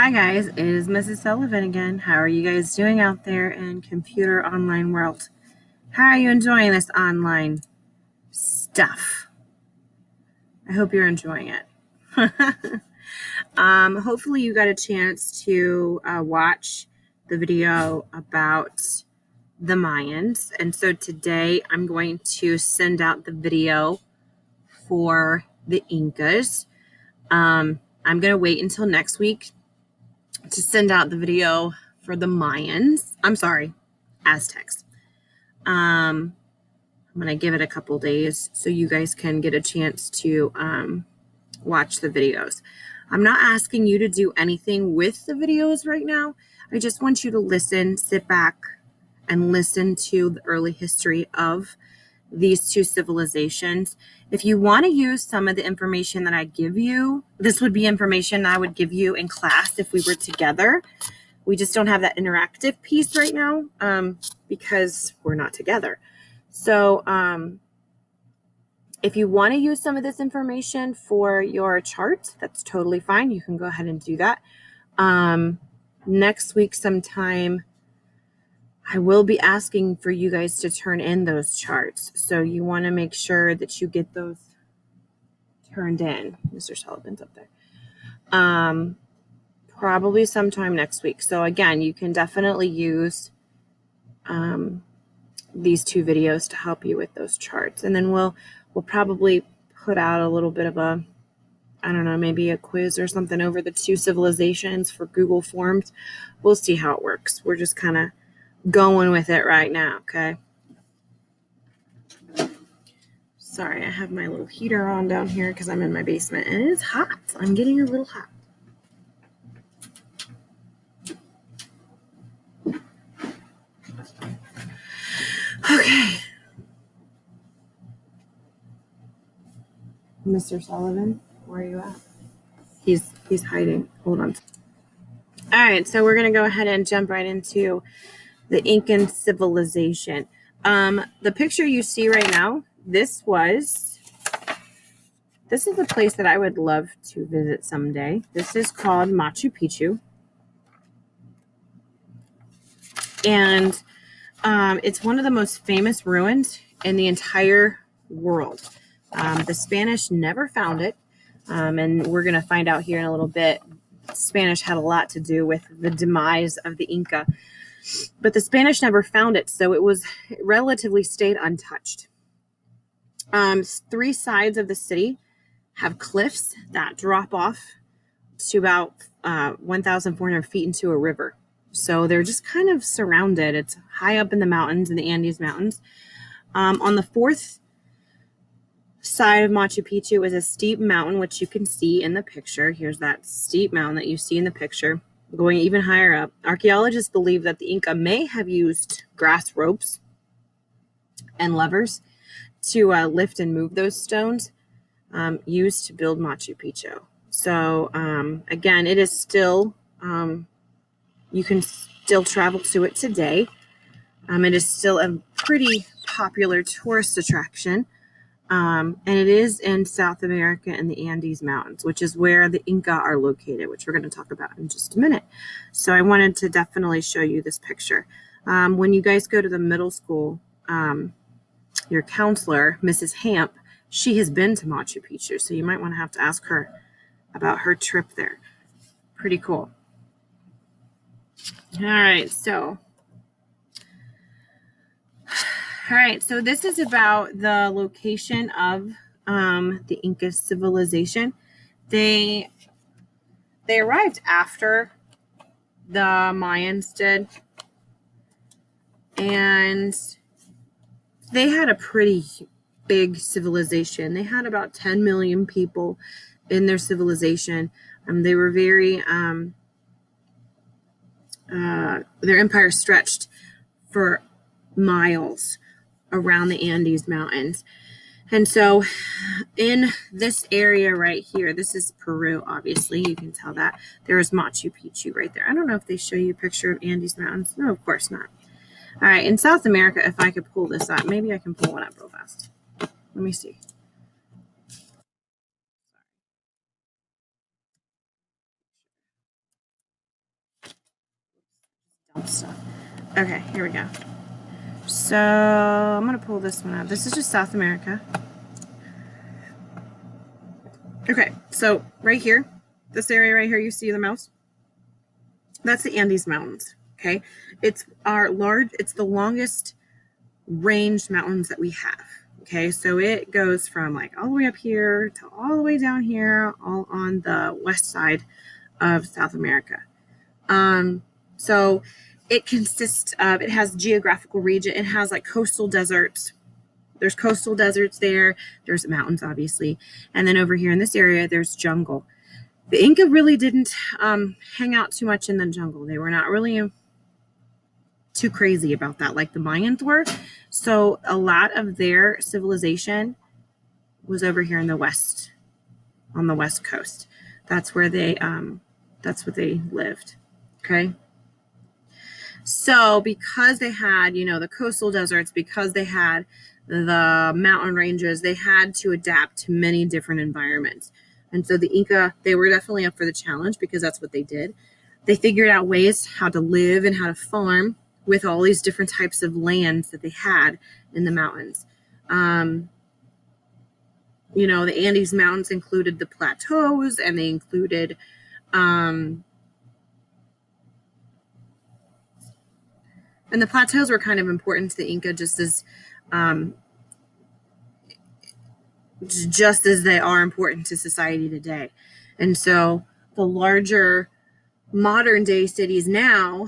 Hi guys, it is Mrs. Sullivan again. How are you guys doing out there in computer online world? How are you enjoying this online stuff? I hope you're enjoying it. Hopefully you got a chance to watch the video about the Mayans. And so today I'm going to send out the video for the Incas. I'm going to wait until next week to send out the video for the Mayans. I'm sorry, Aztecs. I'm going to give it a couple days so you guys can get a chance to watch the videos. I'm not asking you to do anything with the videos right now. I just want you to listen, sit back, and listen to the early history of these two civilizations. If you want to use some of the information that I give you, this would be information I would give you in class if we were together. We just don't have that interactive piece right now because we're not together. So if you want to use some of this information for your chart, that's totally fine. You can go ahead and do that. Next week sometime, I will be asking for you guys to turn in those charts. So you want to make sure that you get those turned in. Mr. Sullivan's up there. Probably sometime next week. So again, you can definitely use these two videos to help you with those charts. And then we'll probably put out a little bit of a, I don't know, maybe a quiz or something over the two civilizations for Google Forms. We'll see how it works. We're just kind of going with it right now, okay? Sorry, I have my little heater on down here because I'm in my basement and it is hot. I'm getting a little hot. Okay. Mr. Sullivan, where are you at? He's hiding. Hold on. All right, so we're going to go ahead and jump right into the Incan civilization. The picture you see right now, this is a place that I would love to visit someday. This is called Machu Picchu. And it's one of the most famous ruins in the entire world. The Spanish never found it. And we're going to find out here in a little bit. Spanish had a lot to do with the demise of the Inca. But the Spanish never found it, so it relatively stayed untouched. 3 sides of the city have cliffs that drop off to about 1,400 feet into a river. So they're just kind of surrounded. It's high up in the mountains, in the Andes Mountains. On the 4th side of Machu Picchu is a steep mountain, which you can see in the picture. Here's that steep mountain that you see in the picture. Going even higher up, archaeologists believe that the Inca may have used grass ropes and levers to lift and move those stones used to build Machu Picchu. So again, it is still, you can still travel to it today. It is still a pretty popular tourist attraction. And it is in South America in the Andes Mountains, which is where the Inca are located, which we're going to talk about in just a minute. So I wanted to definitely show you this picture. When you guys go to the middle school, your counselor, Mrs. Hamp, she has been to Machu Picchu, so you might want to have to ask her about her trip there. Pretty cool. All right, so this is about the location of the Inca civilization. They arrived after the Mayans did, and they had a pretty big civilization. They had about 10 million people in their civilization. They were very, their empire stretched for miles around the Andes Mountains. And so in this area right here, this is Peru, obviously, you can tell that. There is Machu Picchu right there. I don't know if they show you a picture of Andes Mountains. No, of course not. All right, in South America, if I could pull this up, maybe I can pull one up real fast. Let me see. stuff. Okay, here we go. So I'm going to pull this one out. This is just South America. Okay, so right here, this area right here, you see the mouse? That's the Andes Mountains, okay? It's the longest ranged mountains that we have, okay? So it goes from like all the way up here to all the way down here, all on the west side of South America. So it consists of, it has geographical region, it has like coastal deserts. There's coastal deserts there, there's mountains obviously, and then over here in this area there's jungle. The Inca really didn't hang out too much in the jungle. They were not really too crazy about that like the Mayans were. So a lot of their civilization was over here in the west, on the west coast. That's where they lived. Okay. So because they had, the coastal deserts, because they had the mountain ranges, they had to adapt to many different environments. And so the Inca, they were definitely up for the challenge because that's what they did. They figured out ways how to live and how to farm with all these different types of lands that they had in the mountains. The Andes Mountains included the plateaus, and they included and the plateaus were kind of important to the Inca just as they are important to society today. And so the larger modern day cities now,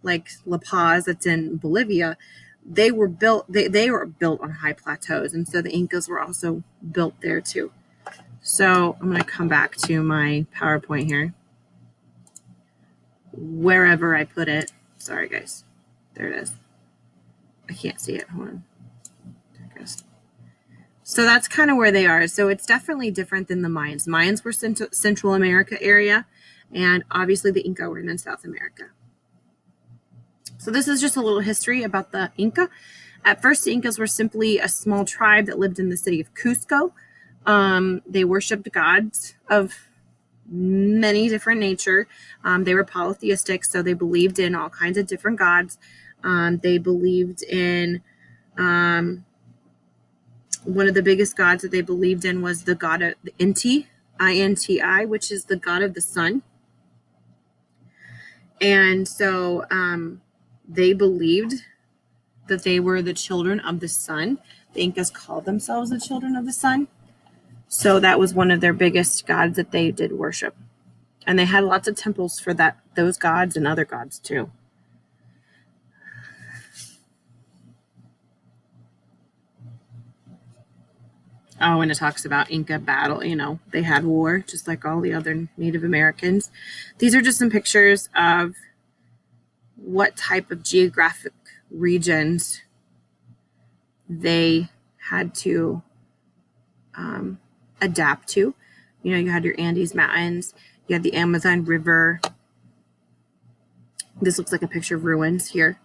like La Paz, that's in Bolivia, they were built on high plateaus. And so the Incas were also built there too. So I'm going to come back to my PowerPoint here. Wherever I put it. Sorry, guys. There it is. I can't see it. Hold on. There it goes. So that's kind of where they are. So it's definitely different than the Mayans. Mayans were Central America area, and obviously the Inca were in South America. So this is just a little history about the Inca. At first, the Incas were simply a small tribe that lived in the city of Cusco. They worshipped gods of many different nature. They were polytheistic, so they believed in all kinds of different gods. They believed in one of the biggest gods that they believed in was the god of the Inti, I-N-T-I, which is the god of the sun. And so they believed that they were the children of the sun. The Incas called themselves the children of the sun. So that was one of their biggest gods that they did worship. And they had lots of temples for those gods and other gods too. Oh, and it talks about Inca battle. They had war just like all the other Native Americans. These are just some pictures of what type of geographic regions they had to adapt to. You had your Andes Mountains, you had the Amazon River. This looks like a picture of ruins here.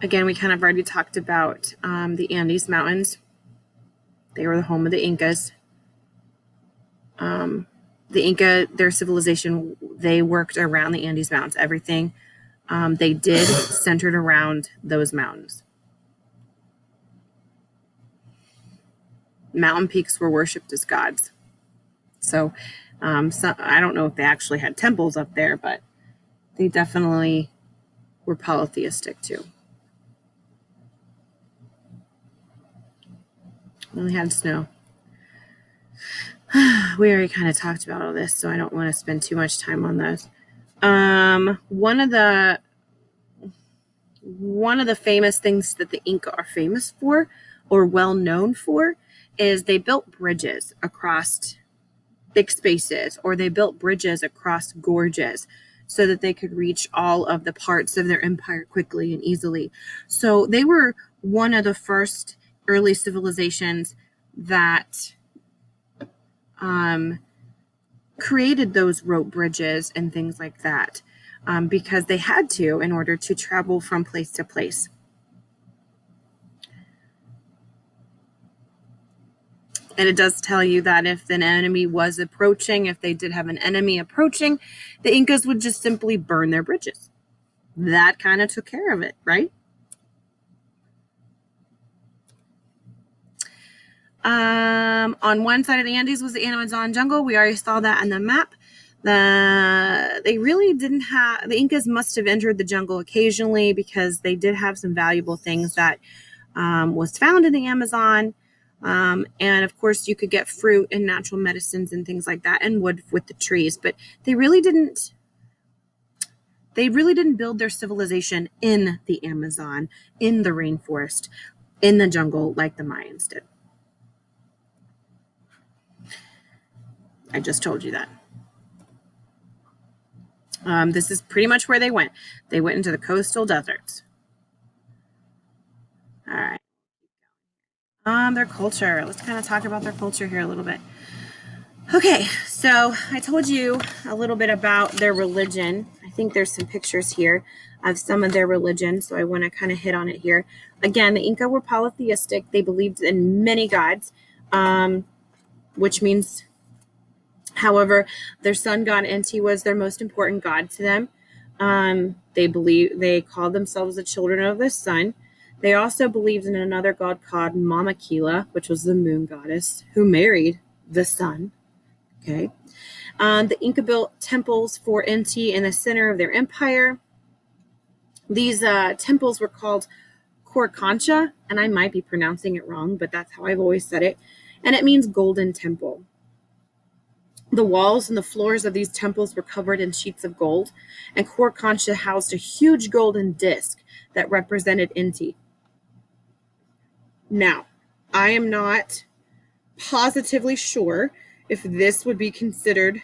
Again, we kind of already talked about the Andes Mountains. They were the home of the Incas. The Inca, their civilization, they worked around the Andes Mountains. Everything they did centered around those mountains. Mountain peaks were worshipped as gods. So I don't know if they actually had temples up there, but they definitely were polytheistic too. Only had snow. We already kind of talked about all this, so I don't want to spend too much time on those. One of the famous things that the Inca are famous for, or well known for, is they built bridges across big spaces, or they built bridges across gorges so that they could reach all of the parts of their empire quickly and easily. So they were one of the first early civilizations that created those rope bridges and things like that because they had to in order to travel from place to place. And it does tell you that if an enemy was approaching, if they did have an enemy approaching, the Incas would just simply burn their bridges. That kind of took care of it, right? On one side of the Andes was the Amazon jungle. We already saw that on the map. They really didn't have, the Incas must have entered the jungle occasionally because they did have some valuable things that was found in the Amazon. And of course you could get fruit and natural medicines and things like that and wood with the trees, but they really didn't build their civilization in the Amazon, in the rainforest, in the jungle like the Mayans did. I just told you that. This is pretty much where they went. They went into the coastal deserts. All right. Their culture. Let's kind of talk about their culture here a little bit. Okay, so I told you a little bit about their religion. I think there's some pictures here of some of their religion, so I want to kind of hit on it here. Again, the Inca were polytheistic. They believed in many gods, which means, however, their sun god Inti was their most important god to them. They called themselves the children of the sun. They also believed in another god called Mama Kila, which was the moon goddess, who married the sun. Okay. The Inca built temples for Inti in the center of their empire. These temples were called Coricancha, and I might be pronouncing it wrong, but that's how I've always said it. And it means golden temple. The walls and the floors of these temples were covered in sheets of gold, and Coricancha housed a huge golden disc that represented Inti. Now, I am not positively sure if this would be considered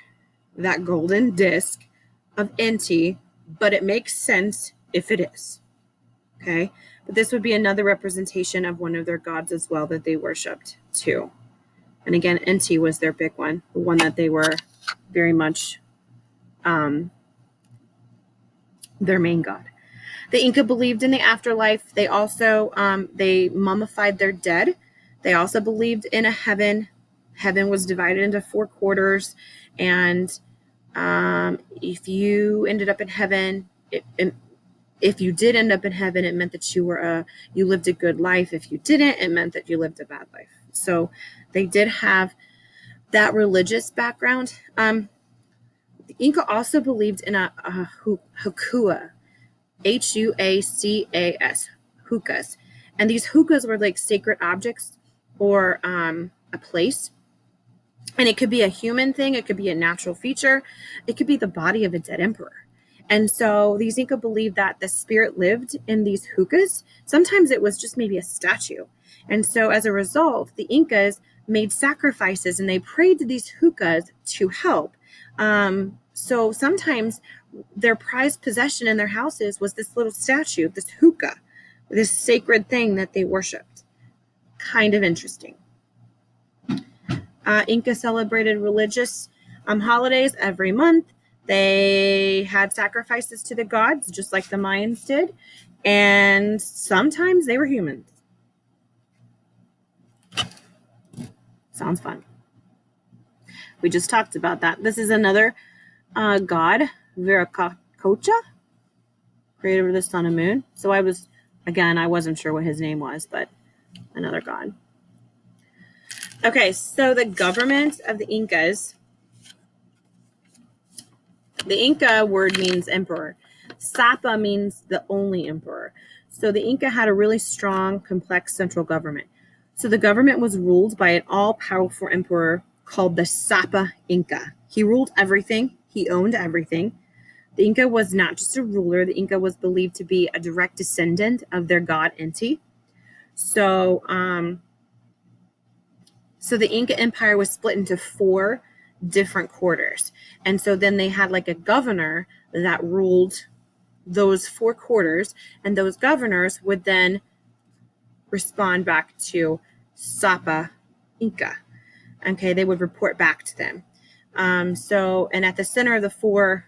that golden disc of Inti, but it makes sense if it is. Okay, but this would be another representation of one of their gods as well that they worshipped too. And again, Inti was their big one, the one that they were very much their main god. The Inca believed in the afterlife. They also they mummified their dead. They also believed in a heaven. Heaven was divided into 4 quarters, and if you ended up in heaven, if you did end up in heaven, it meant that you lived a good life. If you didn't, it meant that you lived a bad life. So they did have that religious background. The Inca also believed in a hukua, Huacas, hookahs. And these hookahs were like sacred objects or a place. And it could be a human thing. It could be a natural feature. It could be the body of a dead emperor. And so these Inca believed that the spirit lived in these hookahs. Sometimes it was just maybe a statue. And so as a result, the Incas made sacrifices and they prayed to these hookahs to help. So sometimes their prized possession in their houses was this little statue, this hookah, this sacred thing that they worshipped. Kind of interesting. Inca celebrated religious holidays every month. They had sacrifices to the gods, just like the Mayans did. And sometimes they were humans. Sounds fun. We just talked about that. This is another god, Viracocha, creator of the sun and moon. So I wasn't sure what his name was, but another god. Okay, so the government of the Incas, the Inca word means emperor. Sapa means the only emperor. So the Inca had a really strong, complex central government. So the government was ruled by an all-powerful emperor called the Sapa Inca. He ruled everything. He owned everything. The Inca was not just a ruler. The Inca was believed to be a direct descendant of their god Inti. So the Inca Empire was split into 4 different quarters. And so then they had like a governor that ruled those 4 quarters, and those governors would then respond back to Sapa Inca. Okay, they would report back to them. And at the center of the 4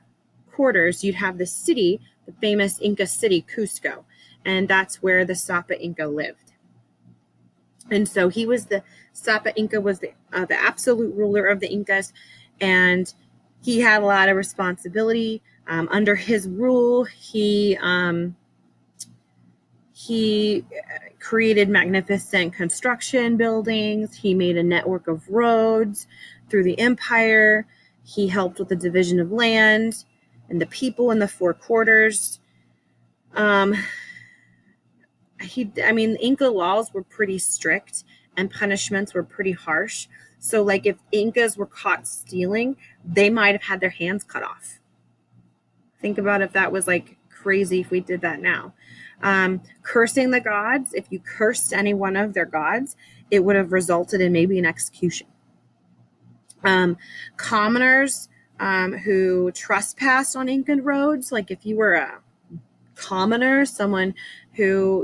quarters, you'd have the city, the famous Inca city, Cusco, and that's where the Sapa Inca lived. And so he was the Sapa Inca was the absolute ruler of the Incas, and he had a lot of responsibility. Under his rule, he created magnificent construction buildings. He made a network of roads through the empire. He helped with the division of land and the people in the four quarters. Inca laws were pretty strict and punishments were pretty harsh. So, like, if Incas were caught stealing, they might have had their hands cut off. Think about if that was like crazy if we did that now. Cursing the gods, if you cursed any one of their gods, it would have resulted in maybe an execution. Commoners who trespassed on Incan roads, like if you were a commoner, someone who,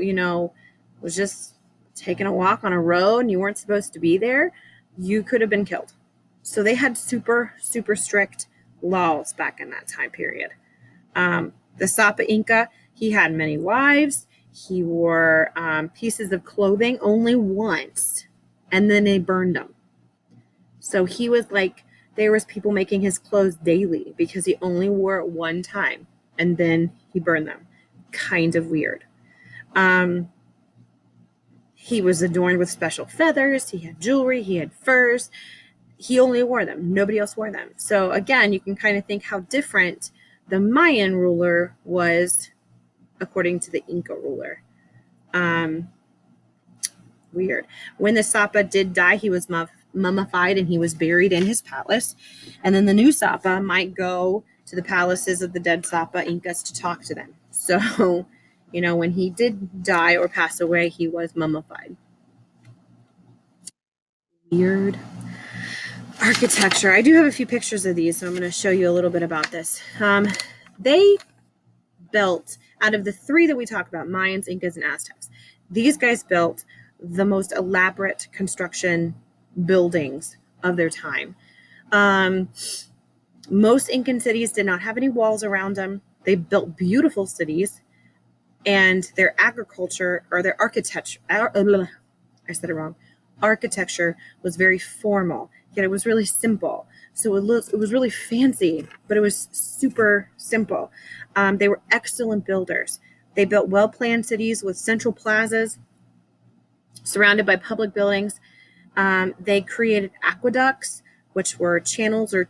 was just taking a walk on a road and you weren't supposed to be there, you could have been killed. So they had super, super strict laws back in that time period. The Sapa Inca, he had many wives. He wore pieces of clothing only once, and then they burned them. So he was like, there was people making his clothes daily because he only wore it one time, and then he burned them. Kind of weird. He was adorned with special feathers. He had jewelry. He had furs. He only wore them. Nobody else wore them. So again, you can kind of think how different the Mayan ruler was according to the Inca ruler. Weird. When the Sapa did die, he was mummified and he was buried in his palace. And then the new Sapa might go to the palaces of the dead Sapa Incas to talk to them. So, when he did die or pass away, he was mummified. Weird. Architecture. I do have a few pictures of these, so I'm going to show you a little bit about this. They built, out of the three that we talk about, Mayans, Incas, and Aztecs, these guys built the most elaborate construction buildings of their time. Most Incan cities did not have any walls around them. They built beautiful cities, and their agriculture or their architecture, I said it wrong. Architecture was very formal, yet it was really simple. So it was really fancy, but it was super simple. They were excellent builders. They built well-planned cities with central plazas surrounded by public buildings. They created aqueducts, which were channels or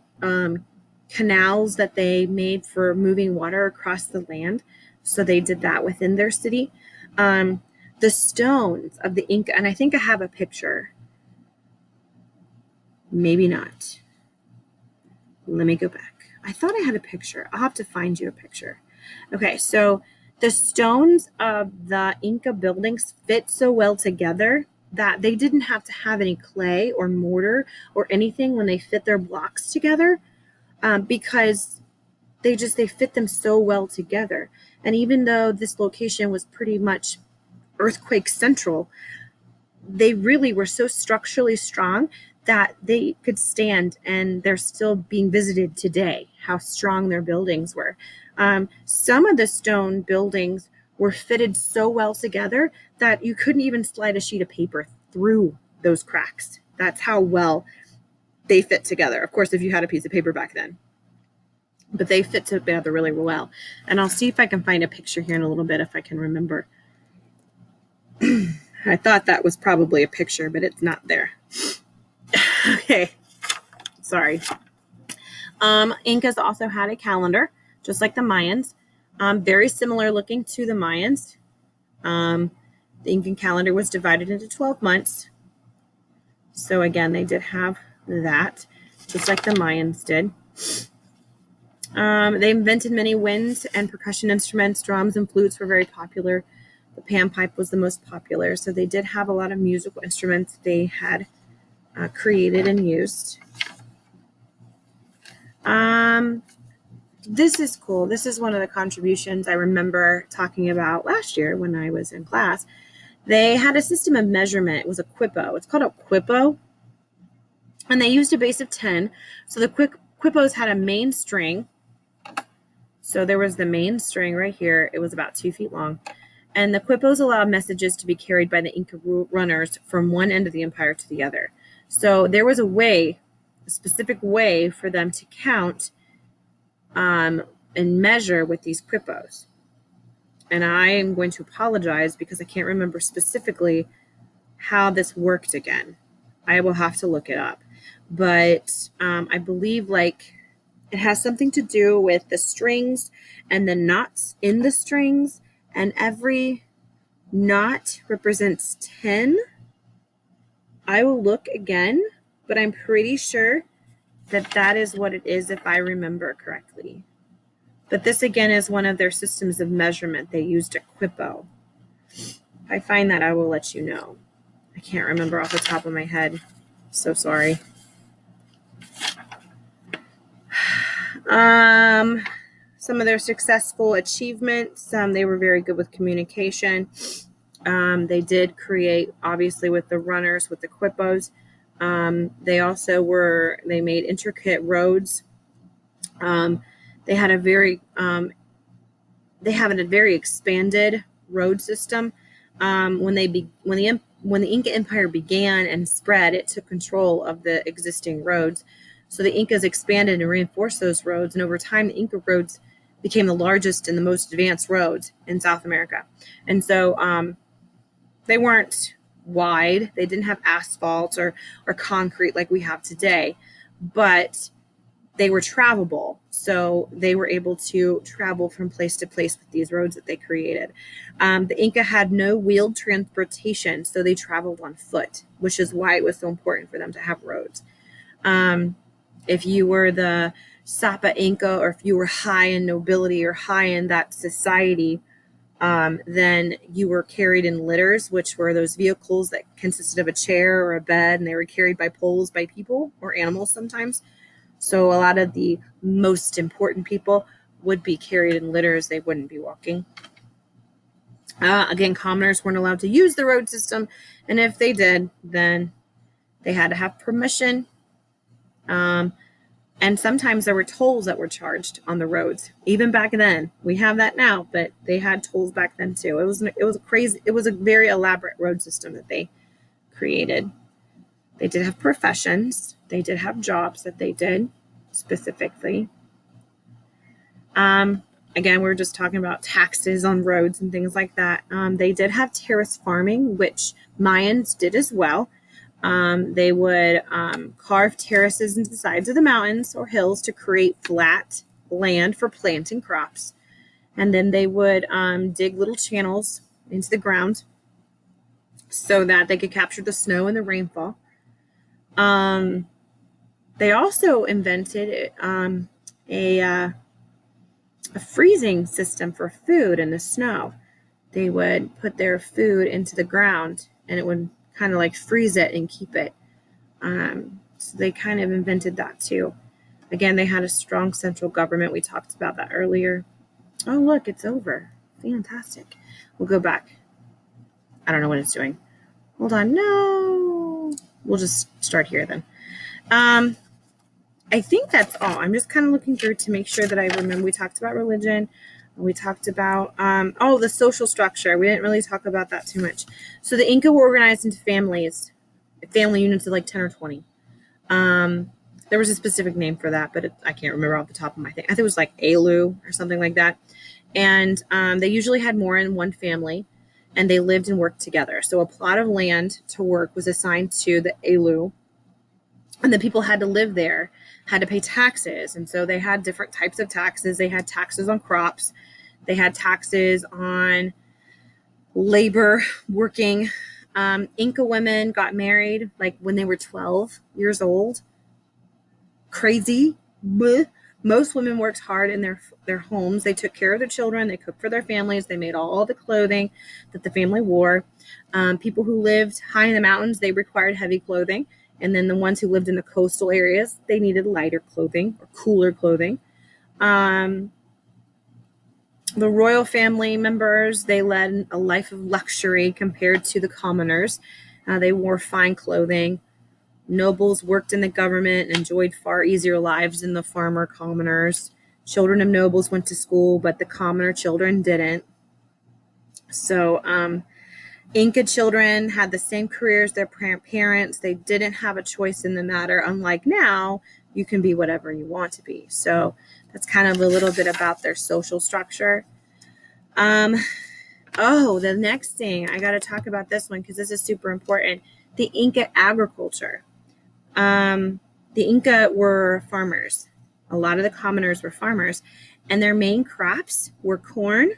canals that they made for moving water across the land. So they did that within their city. The stones of the Inca, and I think I have a picture. Maybe not. Let me go back. I thought I had a picture. I'll have to find you a picture. Okay, so the stones of the Inca buildings fit so well together that they didn't have to have any clay or mortar or anything when they fit their blocks together, because they fit them so well together. And even though this location was pretty much earthquake central, they really were so structurally strong that they could stand, and they're still being visited today, how strong their buildings were. Some of the stone buildings were fitted so well together that you couldn't even slide a sheet of paper through those cracks. That's how well they fit together. Of course, if you had a piece of paper back then. But they fit together really well. And I'll see if I can find a picture here in a little bit if I can remember. I thought that was probably a picture, but it's not there. Okay, sorry. Incas also had a calendar, just like the Mayans. Very similar looking to the Mayans. The Incan calendar was divided into 12 months. So again, they did have that, just like the Mayans did. They invented many wind and percussion instruments. Drums and flutes were very popular. The panpipe was the most popular. So they did have a lot of musical instruments they had created and used. This is cool. This is one of the contributions I remember talking about last year when I was in class. They had a system of measurement. It was a quipo. It's called a quipo. And they used a base of 10. So the quipos had a main string. So there was the main string right here. It was about 2 feet long. And the quipos allowed messages to be carried by the Inca runners from one end of the empire to the other. So there was a specific way for them to count and measure with these quipos. And I am going to apologize because I can't remember specifically how this worked again. I will have to look it up. But I believe like it has something to do with the strings and the knots in the strings, and every knot represents 10. I will look again, but I'm pretty sure that that is what it is if I remember correctly. But this again is one of their systems of measurement. They used a quipo. If I find that, I will let you know. I can't remember off the top of my head. So sorry. Some of their successful achievements, they were very good with communication. They did create, obviously, with the runners, with the quipos. They made intricate roads. They had a very expanded road system. When the Inca Empire began and spread, it took control of the existing roads. So the Incas expanded and reinforced those roads, and over time, the Inca roads became the largest and the most advanced roads in South America. And so they weren't wide. They didn't have asphalt or concrete like we have today, but they were travelable. So they were able to travel from place to place with these roads that they created. The Inca had no wheeled transportation, so they traveled on foot, which is why it was so important for them to have roads. If you were the Sapa Inca, or if you were high in nobility or high in that society, then you were carried in litters, which were those vehicles that consisted of a chair or a bed, and they were carried by poles by people or animals sometimes. So a lot of the most important people would be carried in litters. They wouldn't be walking. Again, commoners weren't allowed to use the road system, and if they did, then they had to have permission. And sometimes there were tolls that were charged on the roads. Even back then, we have that now, but they had tolls back then too. It was a very elaborate road system that they created. They did have professions. They did have jobs that they did specifically. Again, we were just talking about taxes on roads and things like that. They did have terrace farming, which Mayans did as well. They would carve terraces into the sides of the mountains or hills to create flat land for planting crops. And then they would dig little channels into the ground so that they could capture the snow and the rainfall. They also invented a freezing system for food in the snow. They would put their food into the ground, and it would kind of like freeze it and keep it. So they kind of invented that too. Again, they had a strong central government. We talked about that earlier. Oh, look, it's over. Fantastic. We'll go back. I don't know what it's doing. Hold on. No. We'll just start here then. I think that's all. I'm just kind of looking through to make sure that I remember. We talked about religion. We talked about, the social structure. We didn't really talk about that too much. So the Inca were organized into family units of like 10 or 20. There was a specific name for that, but I can't remember off the top of my thing. I think it was like Alu or something like that. And they usually had more than one family, and they lived and worked together. So a plot of land to work was assigned to the Alu, and the people had to live there, had to pay taxes. And so they had different types of taxes. They had taxes on crops. They had taxes on labor, working. Inca women got married like when they were 12 years old. Crazy. Blech. Most women worked hard in their homes. They took care of their children. They cooked for their families. They made all the clothing that the family wore. People who lived high in the mountains, they required heavy clothing. And then the ones who lived in the coastal areas, they needed lighter clothing or cooler clothing. The royal family members, they led a life of luxury compared to the commoners. They wore fine clothing. Nobles worked in the government and enjoyed far easier lives than the farmer commoners. Children of nobles went to school, but the commoner children didn't. So Inca children had the same career as their parents. They didn't have a choice in the matter. Unlike now, you can be whatever you want to be. So that's kind of a little bit about their social structure. The next thing, I got to talk about this one because this is super important. The Inca agriculture. The Inca were farmers. A lot of the commoners were farmers, and their main crops were corn,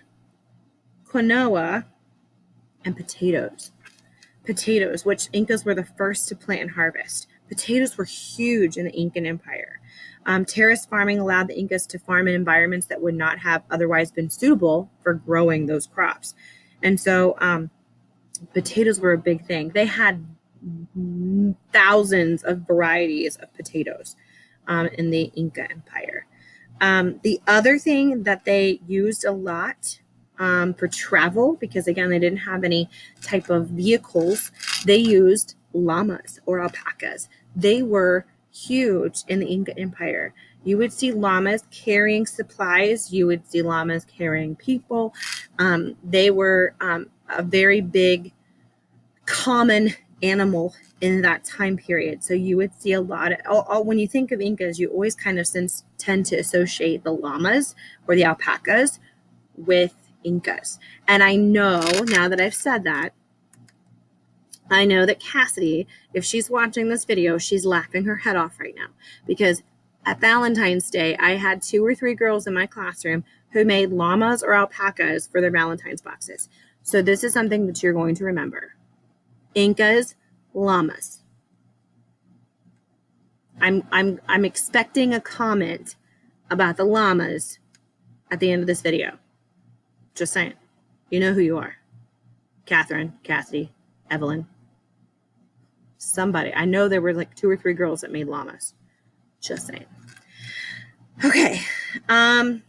quinoa, and potatoes. Potatoes, which Incas were the first to plant and harvest. Potatoes were huge in the Incan Empire. Terrace farming allowed the Incas to farm in environments that would not have otherwise been suitable for growing those crops. And so potatoes were a big thing. They had thousands of varieties of potatoes in the Inca Empire. The other thing that they used a lot for travel, because again, they didn't have any type of vehicles, they used llamas or alpacas. They were huge in the Inca Empire. You would see llamas carrying supplies. You would see llamas carrying people. They were a very big, common animal in that time period. So you would see a lot of, when you think of Incas, you always kind of tend to associate the llamas or the alpacas with Incas. And I know, now that I've said that, I know that Cassidy, if she's watching this video, she's laughing her head off right now, because at Valentine's Day, I had 2 or 3 girls in my classroom who made llamas or alpacas for their Valentine's boxes. So this is something that you're going to remember. Incas, llamas. I'm expecting a comment about the llamas at the end of this video. Just saying. You know who you are. Catherine, Cassidy, Evelyn. Somebody. I know there were like 2 or 3 girls that made llamas. Just saying. Okay. I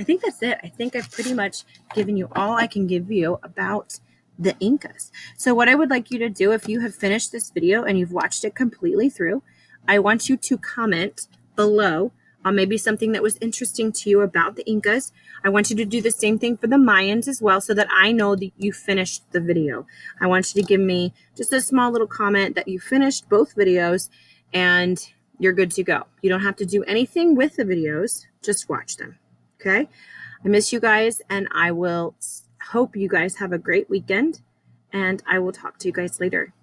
think that's it. I think I've pretty much given you all I can give you about the Incas. So what I would like you to do, if you have finished this video and you've watched it completely through, I want you to comment below on maybe something that was interesting to you about the Incas. I want you to do the same thing for the Mayans as well, so that I know that you finished the video. I want you to give me just a small little comment that you finished both videos and you're good to go. You don't have to do anything with the videos, just watch them. Okay? I miss you guys, and I will hope you guys have a great weekend, and I will talk to you guys later.